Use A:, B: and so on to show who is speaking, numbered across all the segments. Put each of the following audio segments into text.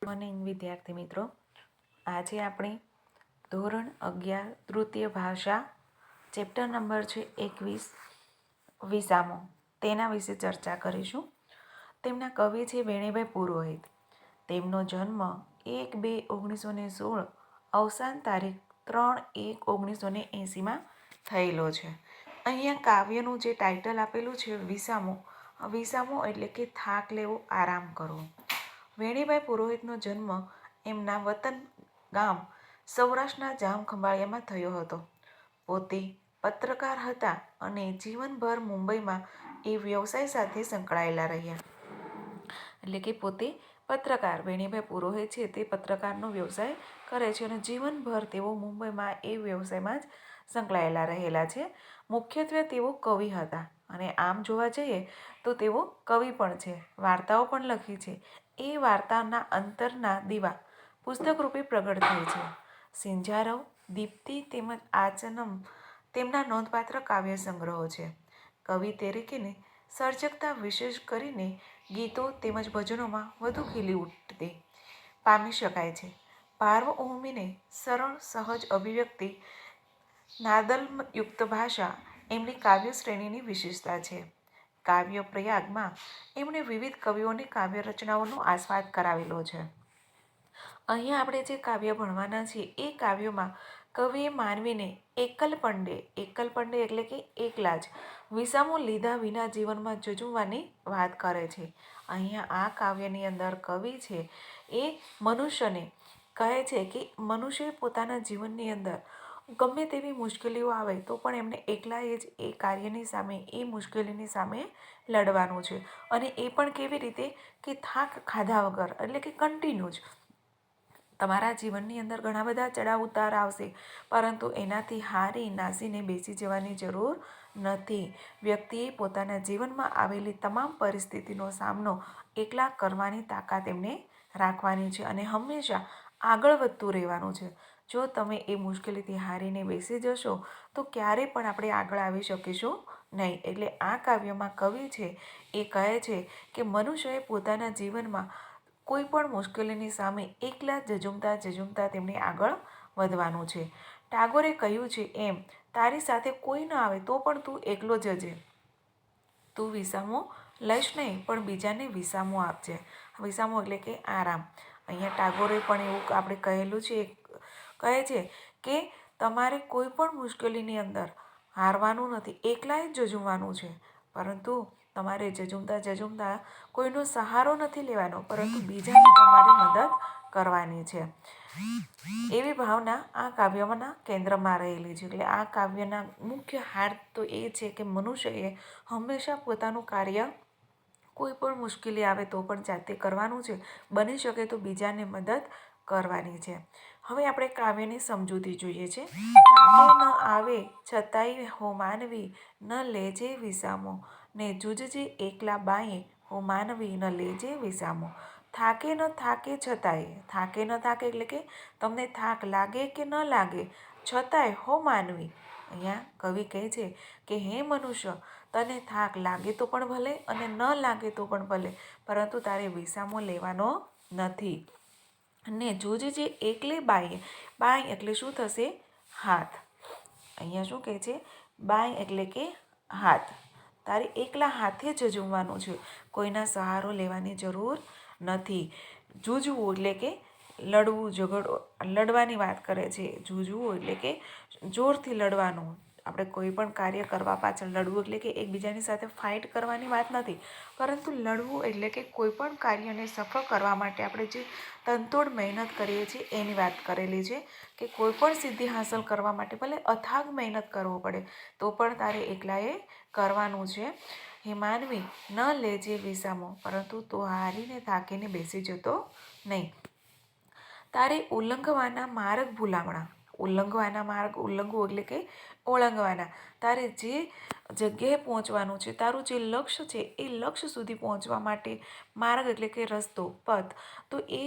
A: Morning વિદ્યાર્થી મિત્રો, આજે આપણે ધોરણ 11 તૃતીય ભાષા ચેપ્ટર નંબર છે 21 વિસામો, તેના વિશે ચર્ચા કરીશું. તેમના કવિ છે વેણીભાઈ પુરોહિત. તેમનો જન્મ 1-2-1916, અવસાન તારીખ 3-1-1980 થયેલો છે. અહીંયા કાવ્યનું જે ટાઇટલ આપેલું છે વિસામો. વિસામો એટલે કે થાક લેવો, આરામ કરવો. વેણીભાઈ પુરોહિતનો જન્મ એમના વતન ગામ સૌરાષ્ટ્રના જામખંભાળિયામાં થયો હતો. પોતે પત્રકાર હતા અને જીવનભર મુંબઈમાં એ વ્યવસાય સાથે સંકળાયેલા રહ્યા. એટલે કે પોતે પત્રકાર વેણીભાઈ પુરોહિત છે તે પત્રકારનો વ્યવસાય કરે છે અને જીવનભર તેઓ મુંબઈમાં એ વ્યવસાયમાં જ સંકળાયેલા રહેલા છે. મુખ્યત્વે તેઓ કવિ હતા અને આમ જોવા જઈએ તો તેઓ કવિ પણ છે, વાર્તાઓ પણ લખી છે. એ વાર્તાના અંતરના દીવા પુસ્તક રૂપે પ્રગટ થઈ છે. સિંજારવ, દીપ્તિ તેમજ આચનમ તેમના નોંધપાત્ર કાવ્ય સંગ્રહો છે. કવિ તરીકેની સર્જકતા વિશેષ કરીને ગીતો તેમજ ભજનોમાં વધુ ખીલી ઉઠતી પામી શકાય છે. ભાવભૂમિને સરળ સહજ અભિવ્યક્તિ, નાદલયુક્ત ભાષા એમની કાવ્ય શ્રેણીની વિશેષતા છે. કાવ્ય પ્રયાગમાં એમણે વિવિધ કવિઓની કાવ્ય રચનાઓનો આસ્વાદ કરાવેલો છે. અહીંયા આપણે જે કાવ્ય ભણવાના છીએ એ કાવ્યોમાં કવિએ માનવીને એકલપંડે એટલે કે એકલા જ વિસામો લીધા વિના જીવનમાં જજુમવાની વાત કરે છે. અહીંયા આ કાવ્યની અંદર કવિ છે એ મનુષ્યને કહે છે કે મનુષ્ય પોતાના જીવનની અંદર ગમે તેવી મુશ્કેલીઓ આવે તો પણ એમને એકલાએ જ એ કાર્યની સામે, એ મુશ્કેલીની સામે લડવાનું છે. અને એ પણ કેવી રીતે કે થાક ખાધા વગર, એટલે કે કન્ટિન્યુ જ. તમારા જીવનની અંદર ઘણા બધા ચડાવ ઉતાર આવશે, પરંતુ એનાથી હારી નાસીને બેસી જવાની જરૂર નથી. વ્યક્તિએ પોતાના જીવનમાં આવેલી તમામ પરિસ્થિતિનો સામનો એકલા કરવાની તાકાત એમને રાખવાની છે અને હંમેશા આગળ વધતું રહેવાનું છે. જો તમે એ મુશ્કેલીથી હારીને બેસી જશો તો ક્યારેય પણ આપણે આગળ આવી શકીશું નહીં. એટલે આ કાવ્યમાં કવિ છે એ કહે છે કે મનુષ્યએ પોતાના જીવનમાં કોઈ પણ મુશ્કેલીની સામે એકલા જજુમતા તેમણે આગળ વધવાનું છે. ટાગોરે કહ્યું છે એમ, તારી સાથે કોઈ ન આવે તો પણ તું એકલો જજે. તું વિસામો લઈશ નહીં પણ બીજાને વિસામો આપજે. વિસામો એટલે કે આરામ. અહીંયા ટાગોરે પણ એવું આપણે કહેલું છે, કહે છે કે તમારે કોઈ પણ મુશ્કેલીની અંદર હારવાનું નથી, એકલાએ જ જજુમવાનું છે. પરંતુ તમારે જજુમતા કોઈનો સહારો નથી લેવાનો, પરંતુ બીજાને તમારે મદદ કરવાની છે. એવી ભાવના આ કાવ્યના કેન્દ્રમાં રહેલી છે. એટલે આ કાવ્યના મુખ્ય હાર તો એ છે કે મનુષ્યએ હંમેશા પોતાનું કાર્ય કોઈ પણ મુશ્કેલી આવે તો પણ જાતે કરવાનું છે, બની શકે તો બીજાને મદદ કરવાની છે. હવે આપણે કાવ્યની સમજૂતી જોઈએ છે. થાકે ન આવે છતાંય હો માનવી, ન લેજે વિસામો, ને જૂજજે એકલા બાએ હો માનવી, ન લેજે વિસામો. થાકે ન થાકે એટલે કે તમને થાક લાગે કે ન લાગે, છતાંય હો માનવી. અહીંયા કવિ કહે છે કે હે મનુષ્ય, તને થાક લાગે તો પણ ભલે અને ન લાગે તો પણ ભલે, પરંતુ તારે વિસામો લેવાનો નથી. અને જૂજજે એકલે બાએ. બાય એટલે શું થશે? હાથ. અહીંયા શું કહે છે? બાય એટલે કે હાથ. તારે એકલા હાથે જજુમવાનું છે, કોઈના સહારો લેવાની જરૂર નથી. જૂજવું એટલે કે લડવાની વાત કરે છે. જૂજવું એટલે કે જોરથી લડવાનું. આપણે કોઈ પણ કાર્ય કરવા પાછળ લડવું એટલે કે એકબીજાની સાથે ફાઇટ કરવાની વાત નથી, પરંતુ લડવું એટલે કે કોઈ પણ કાર્યને સફળ કરવા માટે આપણે જે તનતોડ મહેનત કરીએ છીએ એની વાત કરેલી છે. કે કોઈ પણ સિદ્ધિ હાંસલ કરવા માટે ભલે અથાગ મહેનત કરવો પડે તો પણ તારે એકલાએ કરવાનું છે. હે માનવી, ન લેજે વિસામો, પરંતુ તો હારીને થાકીને બેસી જતો નહીં. તારે ઉલ્લંઘવાના માર્ગ ભૂલામણા. ઉલ્લંઘવું એટલે કે ઓળંગવાના. તારે જે જગ્યાએ પહોંચવાનું છે, તારું જે લક્ષ્ય છે એ લક્ષ્ય સુધી પહોંચવા માટે માર્ગ એટલે કે રસ્તો, પથ. તો એ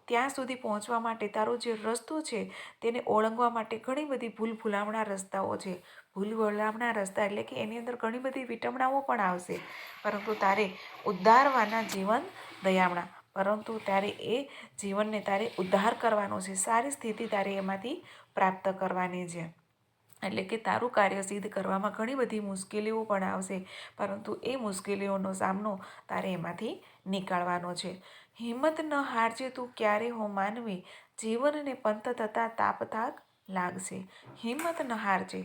A: ત્યાં સુધી પહોંચવા માટે તારો જે રસ્તો છે તેને ઓળંગવા માટે ઘણી બધી ભૂલામણા રસ્તાઓ છે. ભૂલામણા રસ્તા એટલે કે એની અંદર ઘણી બધી વિટંબણાઓ પણ આવશે, પરંતુ તારે ઉદ્ધારવાના જીવન દયામણા. પરંતુ તારે એ જીવનને તારે ઉદ્ધાર કરવાનો છે, સારી સ્થિતિ તારે એમાંથી પ્રાપ્ત કરવાની છે. એટલે કે તારું કાર્ય સિદ્ધ કરવામાં ઘણી બધી મુશ્કેલીઓ પણ આવશે, પરંતુ એ મુશ્કેલીઓનો સામનો તારે એમાંથી નીકાળવાનો છે. હિંમત ન હારજે તું ક્યારે હો માનવી, જીવનને પંથ થતાં તાપ થાક લાગશે. હિંમત ન હારજે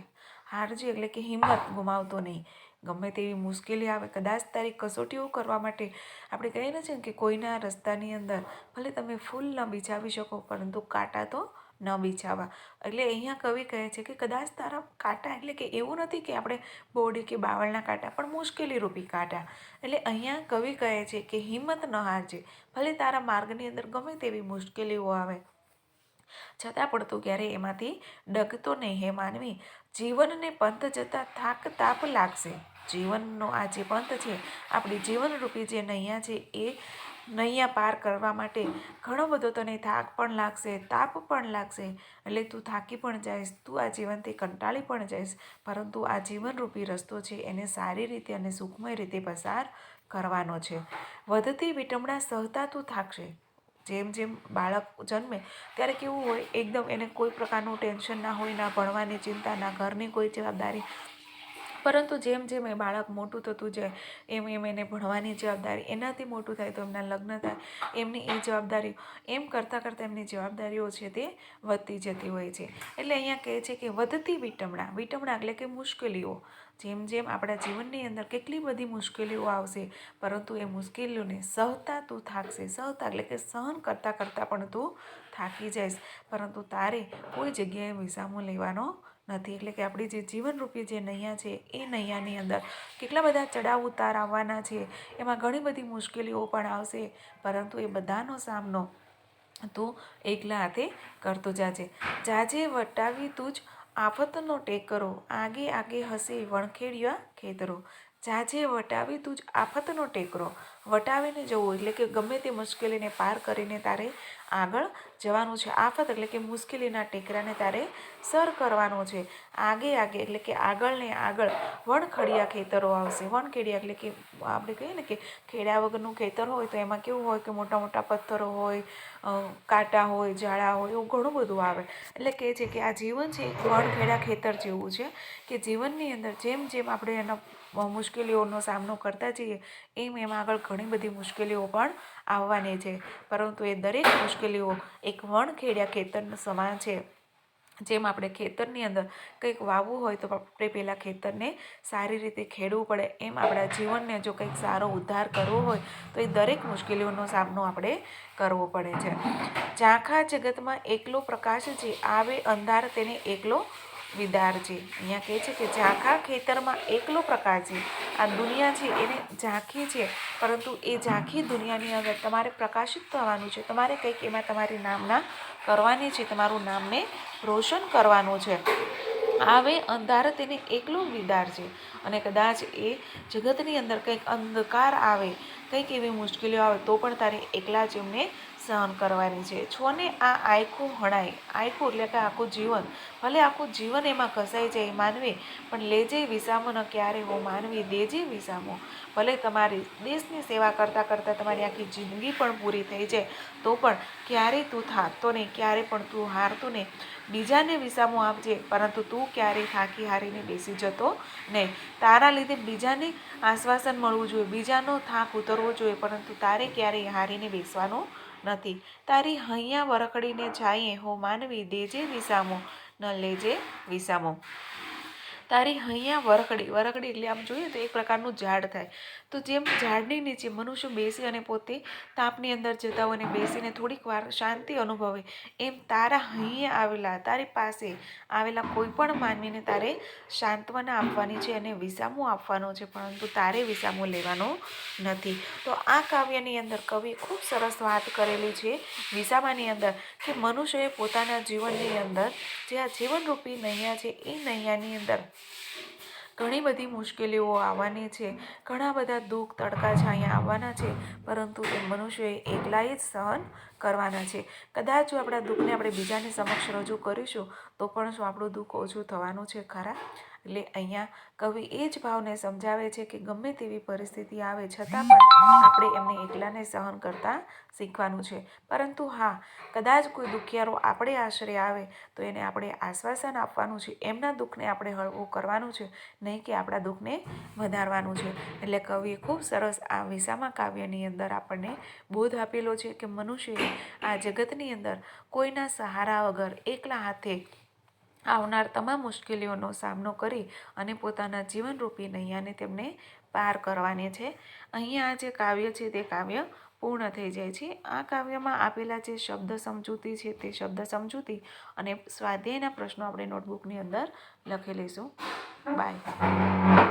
A: એટલે કે હિંમત ગુમાવતો નહીં. ગમે તેવી મુશ્કેલી આવે, કદાચ તારી કસોટીઓ કરવા માટે આપણે કહીએ ને છે કે કોઈના રસ્તાની અંદર ભલે તમે ફૂલ ન બિછાવી શકો, પરંતુ કાંટા તો ન બિછાવવા. એટલે અહીંયા કવિ કહે છે કે કદાચ તારા કાંટા, એટલે કે એવું નથી કે આપણે બોડી કે બાવળના કાંટા, પણ મુશ્કેલી રૂપી કાંટા. એટલે અહીંયા કવિ કહે છે કે હિંમત ન હારજે, ભલે તારા માર્ગની અંદર ગમે તેવી મુશ્કેલીઓ આવે, છતાં પણ તું ક્યારેય એમાંથી ડગતો નહીં હે માનવી. જીવનને પંથ જતાં થાક તાપ લાગશે. જીવનનો આ જે પંથ છે, આપણી જીવનરૂપી જે નૈયા છે, એ નૈયા પાર કરવા માટે ઘણો બધો તને થાક પણ લાગશે, તાપ પણ લાગશે. એટલે તું થાકી પણ જઈશ, તું આ જીવનથી કંટાળી પણ જઈશ, પરંતુ આ જીવનરૂપી રસ્તો છે એને સારી રીતે અને સુખમય રીતે પસાર કરવાનો છે. વધતી વિટંબણા સહતા તું થાકશે. જેમ જેમ બાળક જન્મે ત્યારે કેવું હોય, એકદમ એને કોઈ પ્રકારનું ટેન્શન ના હોય, ના ભણવાની ચિંતા, ના ઘરની કોઈ જવાબદારી, પરંતુ જેમ જેમ એ બાળક મોટું થતું જાય એમ એમ એને ભણવાની જવાબદારી, એનાથી મોટું થાય તો એમના લગ્ન થાય, એમની એ જવાબદારીઓ, એમ કરતાં કરતાં એમની જવાબદારીઓ છે તે વધતી જતી હોય છે. એટલે અહીંયા કહે છે કે વધતી વિટંબણા એટલે કે મુશ્કેલીઓ, જેમ જેમ આપણા જીવનની અંદર કેટલી બધી મુશ્કેલીઓ આવશે, પરંતુ એ મુશ્કેલીઓને સહતા તું થાકશે. સહતા એટલે કે સહન કરતાં કરતાં પણ તું થાકી જઈશ, પરંતુ તારે કોઈ જગ્યાએ વિસામો લેવાનો નથી. એટલે કે આપણી જે જીવનરૂપી જે નૈયા છે, એ નૈયાની અંદર કેટલા બધા ચડાવ ઉતાર આવવાના છે, એમાં ઘણી બધી મુશ્કેલીઓ પણ આવશે, પરંતુ એ બધાનો સામનો તું એકલા હાથે કરતો જાજે. જાજે વટાવી તું જ આફતનો ટેકરો, આગે આગે હશે વણખેડિયા ખેતરો. જાજે વટાવી તું જ આફતનો ટેકરો, વટાવીને જવું એટલે કે ગમે તે મુશ્કેલીને પાર કરીને તારે આગળ જવાનું છે. આફત એટલે કે મુશ્કેલીના ટેકરાને તારે સર કરવાનો છે. આગે આગે એટલે કે આગળ ને આગળ વણખડિયા ખેતરો આવશે. વણખેડિયા એટલે કે આપણે કહીએ ને કે ખેડા વગરનું ખેતર હોય તો એમાં કેવું હોય કે મોટા મોટા પથ્થરો હોય, કાંટા હોય, ઝાડા હોય, એવું ઘણું બધું આવે. એટલે કહે છે કે આ જીવન છે એક વણખેડા ખેતર જેવું છે, કે જીવનની અંદર જેમ જેમ આપણે એનો મુશ્કેલીઓનો સામનો કરતા જઈએ, એમ એમ આગળ ઘણી બધી મુશ્કેલીઓ પણ આવવાની છે, પરંતુ એ દરેક મુશ્કેલીઓ એક વણખેડિયા ખેતર સમાન છે. જેમ આપણે ખેતરની અંદર કંઈક વાવવું હોય તો આપણે પહેલાં ખેતરને સારી રીતે ખેડવું પડે, એમ આપણા જીવનને જો કંઈક સારો ઉદ્ધાર કરવો હોય તો એ દરેક મુશ્કેલીઓનો સામનો આપણે કરવો પડે છે. ઝાંખા જગતમાં એકલો પ્રકાશ છે, આવે અંધાર તેને એકલો વિદાર છે. અહીંયા કહે છે કે ઝાંખા ખેતરમાં એકલો પ્રકાશ છે. આ દુનિયા છે એને ઝાંખી છે, પરંતુ એ ઝાંખી દુનિયાની અંદર તમારે પ્રકાશિત થવાનું છે, તમારે કંઈક એમાં તમારી નામના કરવાની છે, તમારું નામને રોશન કરવાનું છે. આવે અંધાર તેને એકલો વિદાર છે. અને કદાચ એ જગતની અંદર કંઈક અંધકાર આવે, કંઈક એવી મુશ્કેલીઓ આવે તો પણ તારે એકલા જ એમને સહન કરવાની છે. છોને આ આયખું હણાય, આયખું એટલે કે આખું જીવન, ભલે આખું જીવન એમાં ઘસાઈ જાય માનવી, પણ લેજે વિસામો ન ક્યારે હો માનવી, દેજે વિસામો. ભલે તમારી દેશની સેવા કરતાં કરતાં તમારી આખી જિંદગી પણ પૂરી થઈ જાય તો પણ ક્યારેય તું થાકતો નહીં, ક્યારેય પણ તું હારતું નહીં. બીજાને વિસામો આપજે, પરંતુ તું ક્યારેય થાકી હારીને બેસી જતો નહીં. તારા લીધે બીજાને આશ્વાસન મળવું જોઈએ, બીજાનો થાક ઉતરવો જોઈએ, પરંતુ તારે ક્યારેય હારીને બેસવાનું નથી. તારી હૈયા વરખડીને છાંયે હો માનવી, દેજે વિસામો ન લેજે વિસામો. તારી હૈયા વરખડી એટલે આમ જોઈએ તો એક પ્રકારનું ઝાડ થાય, તો જેમ ઝાડની નીચે મનુષ્ય બેસી અને પોતે તાપની અંદર જતા હોય અને બેસીને થોડીક વાર શાંતિ અનુભવે, એમ તારા હૈયા આવેલા, તારી પાસે આવેલા કોઈ પણ માનવીને તારે સાંત્વના આપવાની છે અને વિસામો આપવાનો છે, પરંતુ તારે વિસામો લેવાનો નથી. તો આ કાવ્યની અંદર કવિએ ખૂબ સરસ વાત કરેલી છે વિસામાની અંદર, કે મનુષ્યએ પોતાના જીવનની અંદર જે આ જીવનરૂપી નૈયા છે, એ નૈયાની અંદર ઘણી બધી મુશ્કેલીઓ આવવાની છે, ઘણા બધા દુઃખ તડકા છાંયા આવવાના છે, પરંતુ એ મનુષ્યએ એકલાએ જ સહન કરવાના છે. કદાચ જો આપણા દુઃખને આપણે બીજાની સમક્ષ રજૂ કરીશું તો પણ શું આપણું દુઃખ ઓછું થવાનું છે ખરા? એટલે અહીંયા કવિ એ જ ભાવને સમજાવે છે કે ગમે તેવી પરિસ્થિતિ આવે છતાં પણ આપણે એમને એકલાને સહન કરતા શીખવાનું છે. પરંતુ હા, કદાચ કોઈ દુખિયારો આપણે આશરે આવે તો એને આપણે આશ્વાસન આપવાનું છે, એમના દુઃખને આપણે હળવું કરવાનું છે, નહીં કે આપણા દુઃખને વધારવાનું છે. એટલે કવિએ ખૂબ સરસ આ વિસામા કાવ્યની અંદર આપણને બોધ આપેલો છે કે મનુષ્યએ આ જગતની અંદર કોઈના સહારા વગર એકલા હાથે આવનાર તમામ મુશ્કેલીઓનો સામનો કરી અને પોતાના જીવનરૂપી નૈયાને તેમને પાર કરવાની છે. અહીંયા આ જે કાવ્ય છે તે કાવ્ય પૂર્ણ થઈ જાય છે. આ કાવ્યમાં આપેલા જે શબ્દ સમજૂતી છે તે શબ્દ સમજૂતી અને સ્વાધ્યાયના પ્રશ્નો આપણે નોટબુકની અંદર લખી લઈશું. બાય.